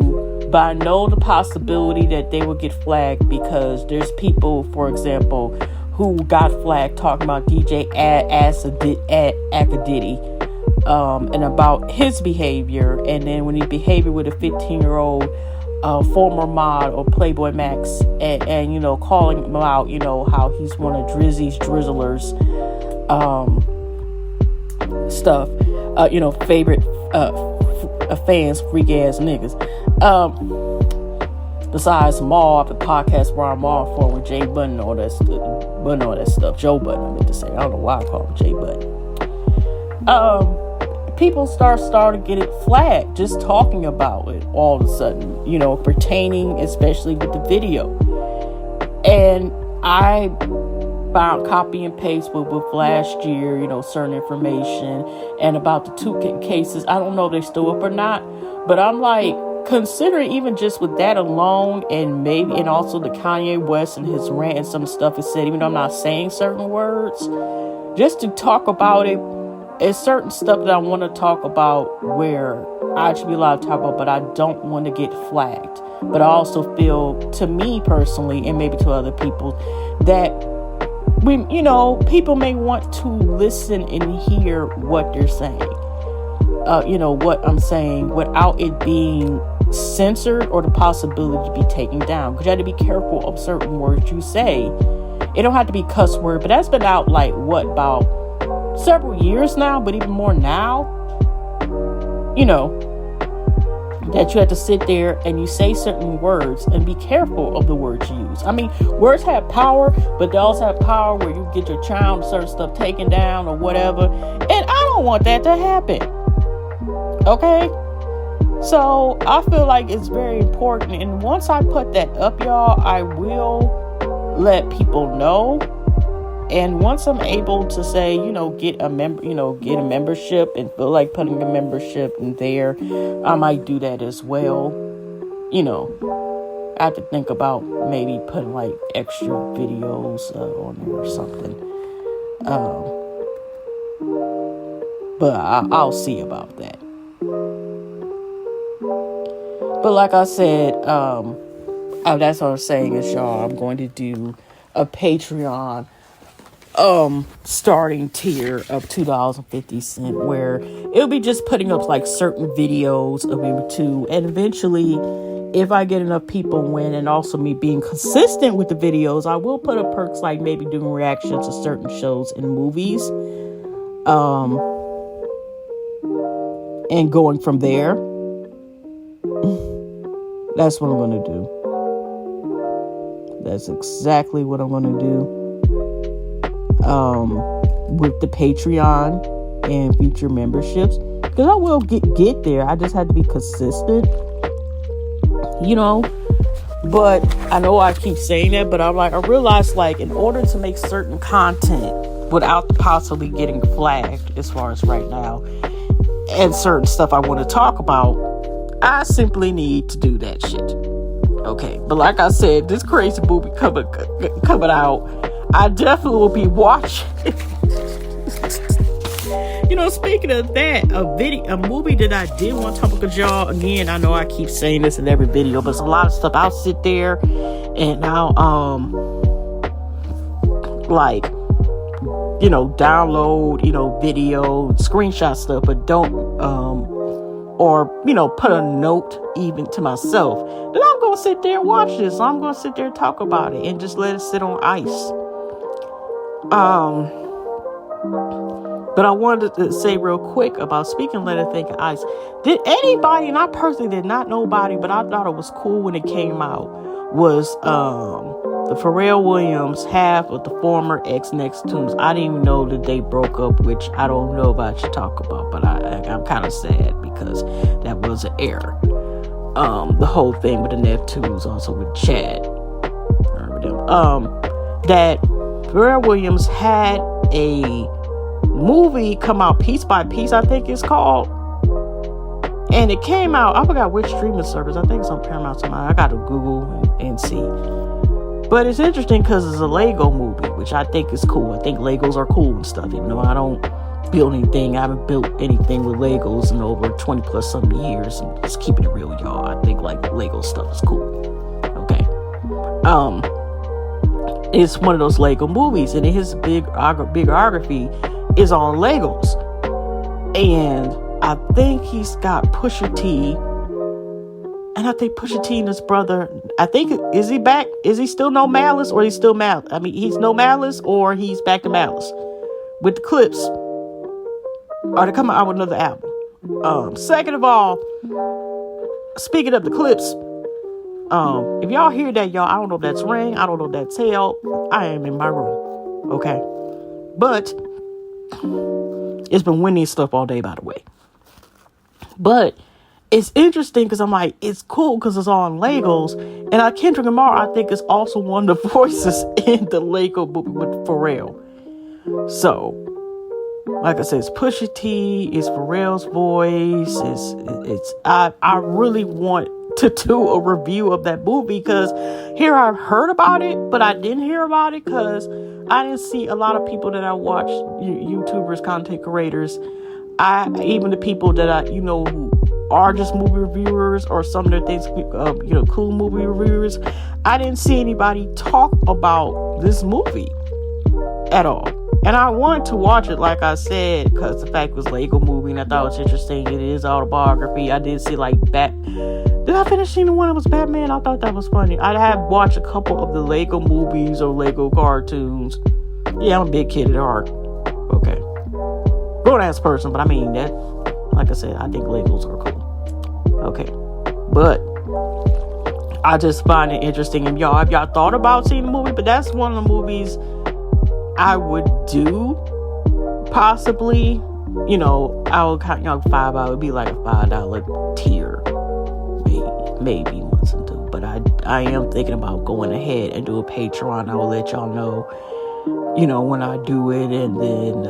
A: but I know the possibility that they will get flagged because there's people, for example, who got flagged talking about DJ Akadiddy and about his behavior, and then when he behaved with a 15-year-old former mod or Playboy Max, and calling him out, how he's one of Drizzy's Drizzlers stuff, favorite fans, freak ass niggas. Besides Maul, the podcast where I'm all for with Jay Button, all that stuff. Joe Button, I meant to say. I don't know why I call him Jay Button. People started getting flagged just talking about it all of a sudden, pertaining especially with the video. And I found copy and paste with last year, certain information, and about the two cases. I don't know if they're still up or not, but I'm like, considering even just with that alone, and also the Kanye West and his rant and some stuff he said, even though I'm not saying certain words, just to talk about it, it's certain stuff that I want to talk about where I should be allowed to talk about, but I don't want to get flagged. But I also feel, to me personally, and maybe to other people, that people may want to listen and hear what they're saying. What I'm saying without it being censored or the possibility to be taken down. Because you have to be careful of certain words you say. It don't have to be cuss word, but that's been out like about several years now, but even more now. That you have to sit there and you say certain words and be careful of the words you use. I mean, words have power, but they also have power where you get your child certain stuff taken down or whatever. And I don't want that to happen. Okay? So I feel like it's very important. And once I put that up, y'all, I will let people know. And once I'm able to say, get a membership and feel like putting a membership in there, I might do that as well. I have to think about maybe putting like extra videos on there or something. But I'll see about that. But like I said, that's what I'm saying is, y'all, I'm going to do a Patreon starting tier of $2.50, where it'll be just putting up like certain videos of me too, and eventually, if I get enough people win, and also me being consistent with the videos, I will put up perks like maybe doing reactions to certain shows and movies, and going from there. That's what I'm gonna do. That's exactly what I'm gonna do. With the Patreon and future memberships, because I will get there. I just had to be consistent, but I know I keep saying that, but I realized, like, in order to make certain content without possibly getting flagged, as far as right now, and certain stuff I want to talk about, I simply need to do that shit. Okay, but like I said, this crazy movie coming out, I definitely will be watching. Speaking of that, a movie that I did want to talk about, y'all. Again, I know I keep saying this in every video, but it's a lot of stuff. I'll sit there and I'll download video, screenshot stuff, but don't put a note even to myself. Then I'm gonna sit there and watch this. I'm gonna sit there and talk about it and just let it sit on ice. But I wanted to say real quick about, speaking of Let It Think of Ice. Did anybody, and I personally did not know about it, but I thought it was cool when it came out, was the Pharrell Williams half of the former X-Neptunes. I didn't even know that they broke up, which I don't know if I should talk about, but I'm kind of sad because that was an error. The whole thing with the Neptunes, also with Chad. Remember them? That Pharrell Williams had a movie come out, Piece by Piece, I think it's called, and it came out, I forgot which streaming service, I think it's on Paramount somewhere. I gotta Google and see, but it's interesting because it's a Lego movie, which I think is cool. I think Legos are cool and stuff, even though I don't build anything. I haven't built anything with Legos in over 20 plus something years. I'm just keeping it real, y'all. I think like Lego stuff is cool. Okay. It's one of those Lego movies, and his biography is on Legos. And I think he's got Pusha T. And I think Pusha T and his brother, I think, is he back? Is he still No Malice, or he's still Malice? I mean, he's No Malice, or he's back to Malice with the Clips. Are they coming out with another album? Second of all, speaking of the Clips, if y'all hear that, y'all, I don't know if that's ring, I don't know if that's hell. I am in my room, okay? But it's been winning stuff all day, by the way. But it's interesting because I'm like, it's cool because it's on Legos. And Kendrick Lamar, I think, is also one of the voices in the Lego movie with Pharrell. So, like I said, it's Pusha T, it's Pharrell's voice. I really want to do a review of that movie, because here I've heard about it, but I didn't hear about it because I didn't see a lot of people that I watch, YouTubers, content creators, even the people that I, who are just movie reviewers, or some of their things, cool movie reviewers. I didn't see anybody talk about this movie at all. And I wanted to watch it, like I said, because the fact it was a Lego movie, and I thought it was interesting. It is autobiography. I did see, did I finish seeing the one that was Batman? I thought that was funny. I have watched a couple of the Lego movies or Lego cartoons. Yeah, I'm a big kid at heart. Okay. Grown-ass person, but I mean, that, like I said, I think Legos are cool. Okay. But I just find it interesting. And have y'all thought about seeing the movie? But that's one of the movies I would do, possibly. I would count, $5. It would be like a $5 tier, maybe once and two. But I am thinking about going ahead and do a Patreon. I will let y'all know, when I do it, and then.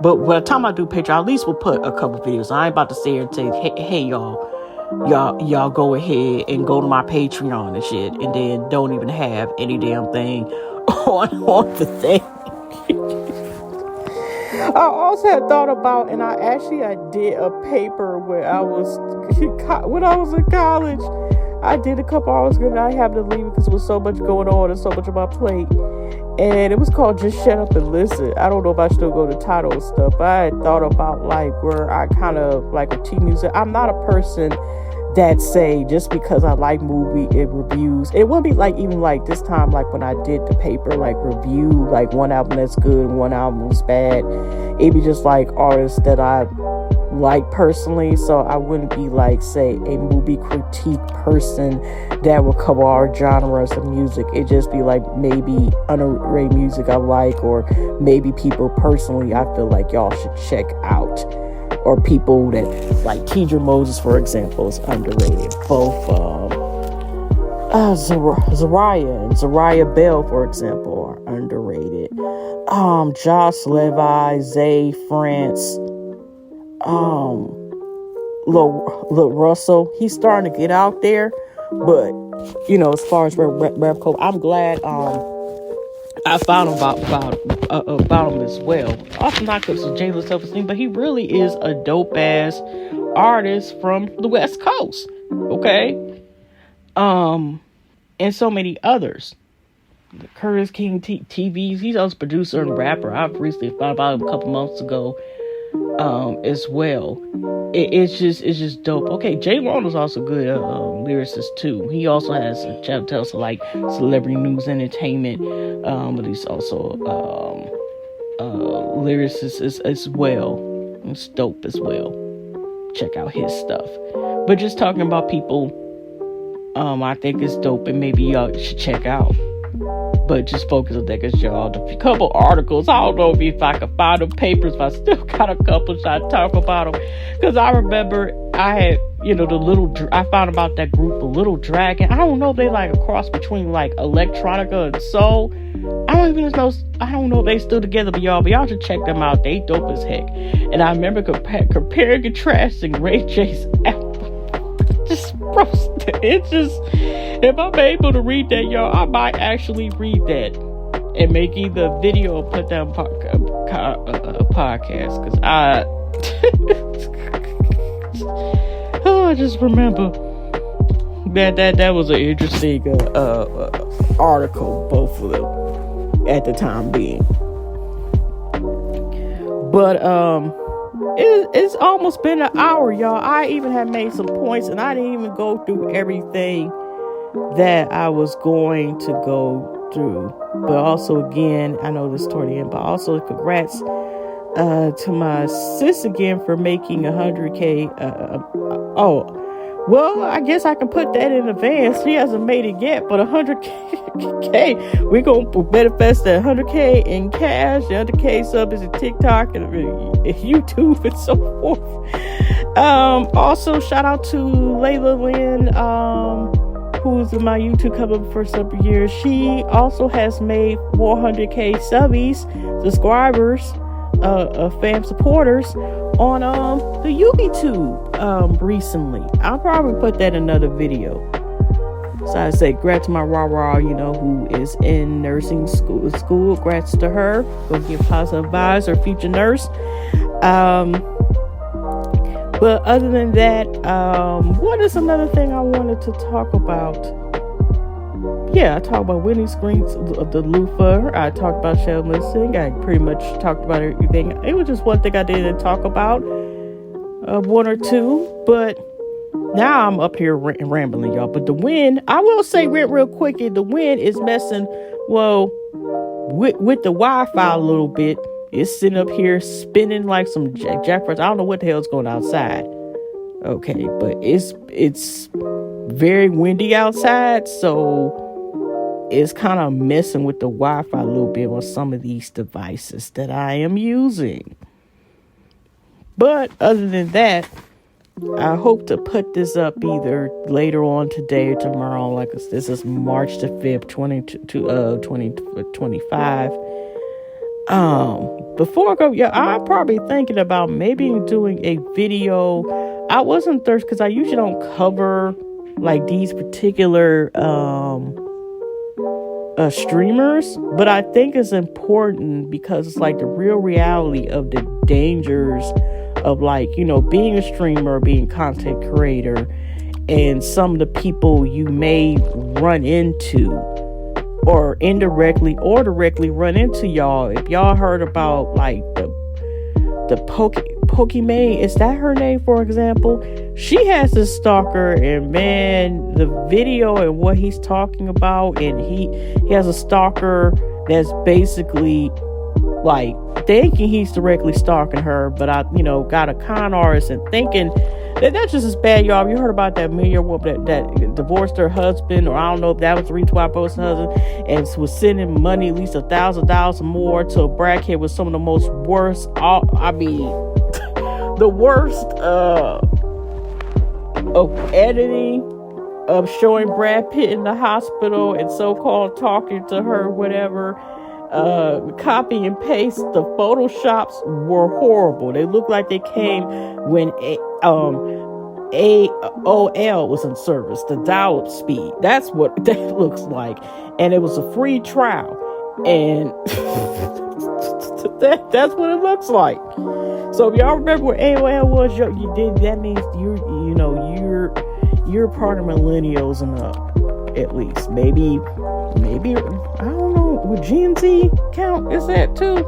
A: But by the time I do Patreon, at least we'll put a couple videos. I ain't about to sit here and say, hey, y'all go ahead and go to my Patreon and shit, and then don't even have any damn thing on the thing. I also had thought about, and I did a paper when I was in college. I did a couple hours ago and I happened to leave it because there was so much going on and so much on my plate. And it was called Just Shut Up and Listen. I don't know if I still go to title and stuff, but I had thought about like where I kind of like with tea music. I'm not a person that say just because I like movie reviews. It wouldn't be like even like this time, like when I did the paper like review, like one album that's good and one album was bad. It'd be just like artists that I like personally, so I wouldn't be like say a movie critique person that would cover all genres of music. It'd just be like maybe underrated music I like, or maybe people personally I feel like y'all should check out, or people that like Tidra Moses, for example, is underrated. Both Zariah and Zariah Bell, for example, are underrated. Josh Levi, Zay France, Lil Russell, he's starting to get out there, but you know, as far as rap code, I'm glad I found about him as well. Also not because of Jayla's self-esteem, but he really is a dope ass artist from the West Coast. Okay, and so many others. The Curtis King TVs, he's also a producer and rapper. I've recently found about him a couple months ago. As well, it's just dope. Okay, Jay Long is also good lyricist too. He also has a channel tells like celebrity news entertainment, but he's also lyricist as well. It's dope as well. Check out his stuff. But just talking about people, I think it's dope and maybe y'all should check out. But just focus on that because y'all, a couple articles. I don't know if I can find them papers, but I still got a couple so I talk about them. Because I remember I had, I found about that group, The Little Dragon. I don't know if they like a cross between like electronica and soul. I don't know if they still together, but y'all should check them out. They dope as heck. And I remember comparing and contrasting Ray J's album. Just roasted. It's just, if I'm able to read that, y'all, I might actually read that and make either a video or put down a podcast, because I just remember that was an interesting article, both of them at the time being. But it's almost been an hour, y'all. I even have made some points, and I didn't even go through everything that I was going to go through. But also, again, I know this toward the end, but also congrats to my sis again for making 100K. Well, I guess I can put that in advance. She hasn't made it yet, but 100K, we're going to manifest that 100K in cash, the 100K subs in TikTok and YouTube and so forth. Also, shout out to Layla Lynn, who's in my YouTube coming for several years. She also has made 400K subscribers, fam supporters on the YouTube recently. I'll probably put that in another video. So I say congrats to my rah-rah, who is in nursing school. Congrats to her. Gonna give positive vibes, her future nurse. But other than that, what is another thing I wanted to talk about? Yeah, I talked about winning screens of the loofah. I talked about shell listing. I pretty much talked about everything. It was just one thing I didn't talk about, one or two. But now I'm up here rambling, y'all. But the wind, I will say real quick, the wind is messing, with the Wi-Fi a little bit. It's sitting up here spinning like some jackfruits. I don't know what the hell's going outside. Okay, but it's very windy outside, so it's kind of messing with the Wi-Fi a little bit on some of these devices that I am using. But other than that, I hope to put this up either later on today or tomorrow. Like this is March the 5th, 2025. Before I go, I'm probably thinking about maybe doing a video. I wasn't thirsty because I usually don't cover like these particular streamers, but I think it's important because it's like the real reality of the dangers of like, being a streamer, being a content creator, and some of the people you may run into, or indirectly or directly run into, y'all. If y'all heard about like the Pokimane, is that her name, for example? She has this stalker, and man, the video and what he's talking about, and he has a stalker that's basically like thinking he's directly stalking her, but got a con artist and thinking that's just as bad, y'all. You heard about that millionaire woman that divorced her husband, or I don't know if that was the reason why both her husband, and was sending money, at least $1,000 more, to a bracket with some of the most worst, the worst of editing, of showing Brad Pitt in the hospital and so-called talking to her, whatever. Copy and paste. The photoshops were horrible. They looked like they came when AOL was in service, the dial-up speed. That's what that looks like. And it was a free trial, and that's what it looks like. So if y'all remember what AOL was, you did. That means you're part of millennials and up, at least. Maybe I don't know. Would Gen Z count? Is that too?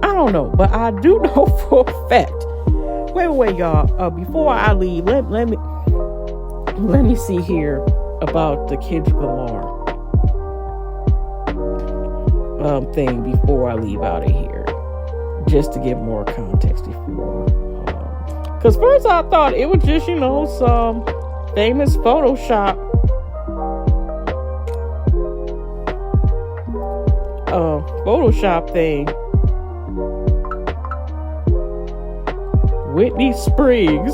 A: I don't know, but I do know for a fact. Wait, y'all. Before I leave, let me see here about the Kendrick Lamar thing before I leave out of here, just to give more context before. Because first I thought it was just some famous Photoshop thing. Whitney Springs.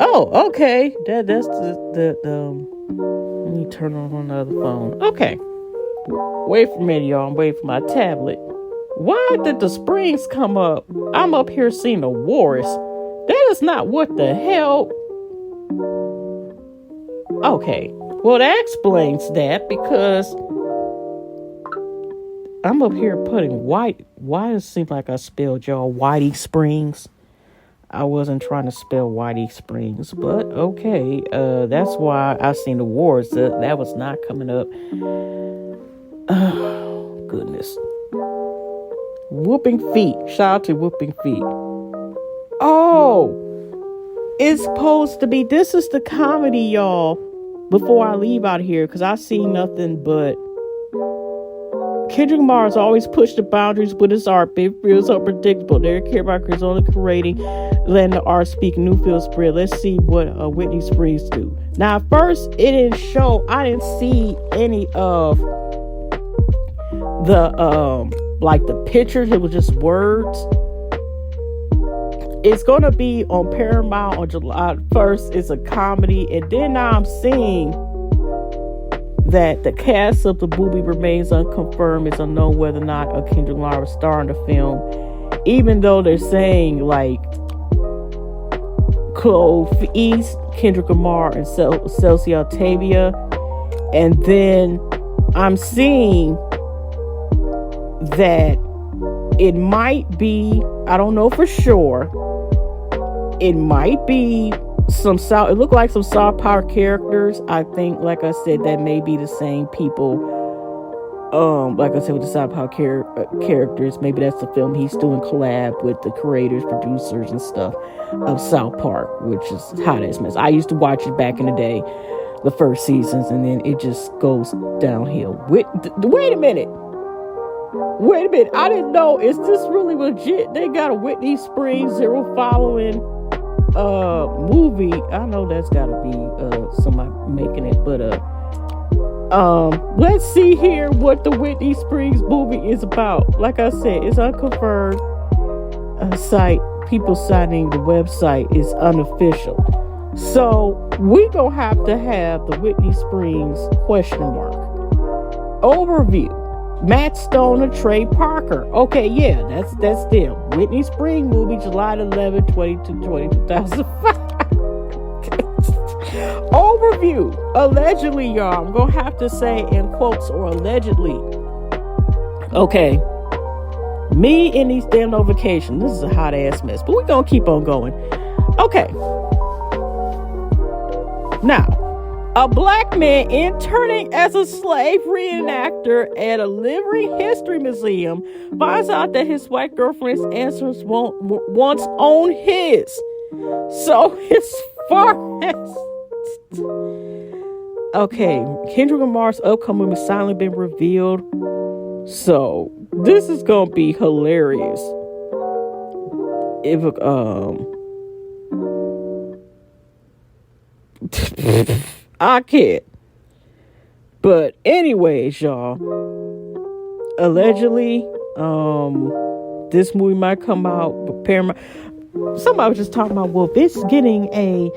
A: Oh, okay. That's the let me turn on another phone. Okay. Wait for a minute, y'all. I'm waiting for my tablet. Why did the Springs come up? I'm up here seeing the Wars. That is not what the hell. Okay. Well, that explains that, because I'm up here putting white. Why does it seem like I spelled y'all Whitey Springs? I wasn't trying to spell Whitey Springs, but okay. That's why I seen the Wars. That was not coming up. Oh, goodness. Whooping Feet. Shout out to Whooping Feet. Oh, it's supposed to be. This is the comedy, y'all. Before I leave out here, because I see nothing but Kendrick Lamar has always pushed the boundaries with his art. It feels unpredictable. They care about Chris only curating, letting the art speak, new field spread. Let's see what Whitney Springs do. Now, at first, it didn't show. I didn't see any of the the pictures. It was just words. It's going to be on Paramount on July 1st. It's a comedy. And then now I'm seeing that the cast of the movie remains unconfirmed. It's unknown whether or not a Kendrick Lamar will star in the film. Even though they're saying like Clove East, Kendrick Lamar, and Celsi Altavia. And then I'm seeing that it might be, I don't know for sure, it might be it looked like some South Park characters. I think, like I said, that may be the same people. Like I said, with the South Park characters, maybe that's the film he's doing collab with the creators, producers, and stuff of South Park, which is hot as mess. I used to watch it back in the day, the first seasons, and then it just goes downhill. Wait a minute. I didn't know. Is this really legit? They got a Whitney Springs Zero Following movie. I know that's gotta be somebody making it, but let's see here what the Whitney Springs movie is about. Like I said, it's unconfirmed. People citing the website is unofficial, so we gonna have to have the Whitney Springs ? Overview. Matt Stone and Trey Parker. Okay, yeah, that's them. Whitney Spring movie, July 11, 2005. Overview. Allegedly, y'all. I'm going to have to say in quotes or allegedly. Okay. Me and these damn notifications. This is a hot ass mess. But we're gonna keep on going. Okay. Now, a black man interning as a slave reenactor at a living history museum finds out that his white girlfriend's ancestors once owned his. So as far as... Okay, Kendrick Lamar's upcoming movie finally been revealed. So this is gonna be hilarious. If I can't. But anyways, y'all. Allegedly, this movie might come out. Somebody was just talking about, well, this is getting a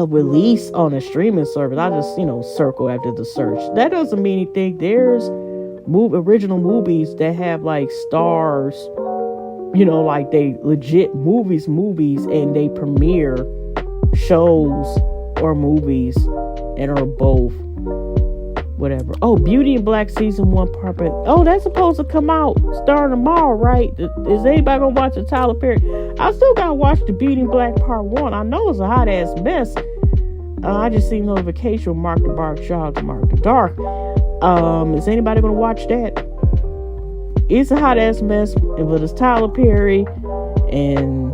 A: release on a streaming service. I just, circle after the search. That doesn't mean anything. There's original movies that have like stars, like they legit movies, and they premiere shows or movies and are both whatever. Oh, Beauty and Black season 1 part. Oh, that's supposed to come out starting tomorrow, right? Is anybody gonna watch the Tyler Perry? I still gotta watch the Beauty and Black part 1. I know it's a hot ass mess. I just seen notification with Mark the Bark Shaw to Mark the Dark. Is anybody gonna watch that? It's a hot ass mess, but it's Tyler Perry, and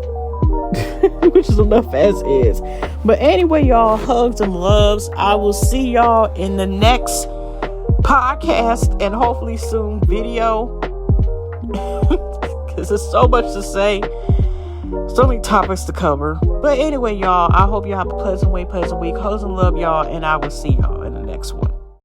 A: which is enough as is. But anyway, y'all, hugs and loves. I will see y'all in the next podcast and hopefully soon video, because there's so much to say, so many topics to cover. But anyway, y'all, I hope y'all have a pleasant week. Hugs and love, y'all, and I will see y'all in the next one.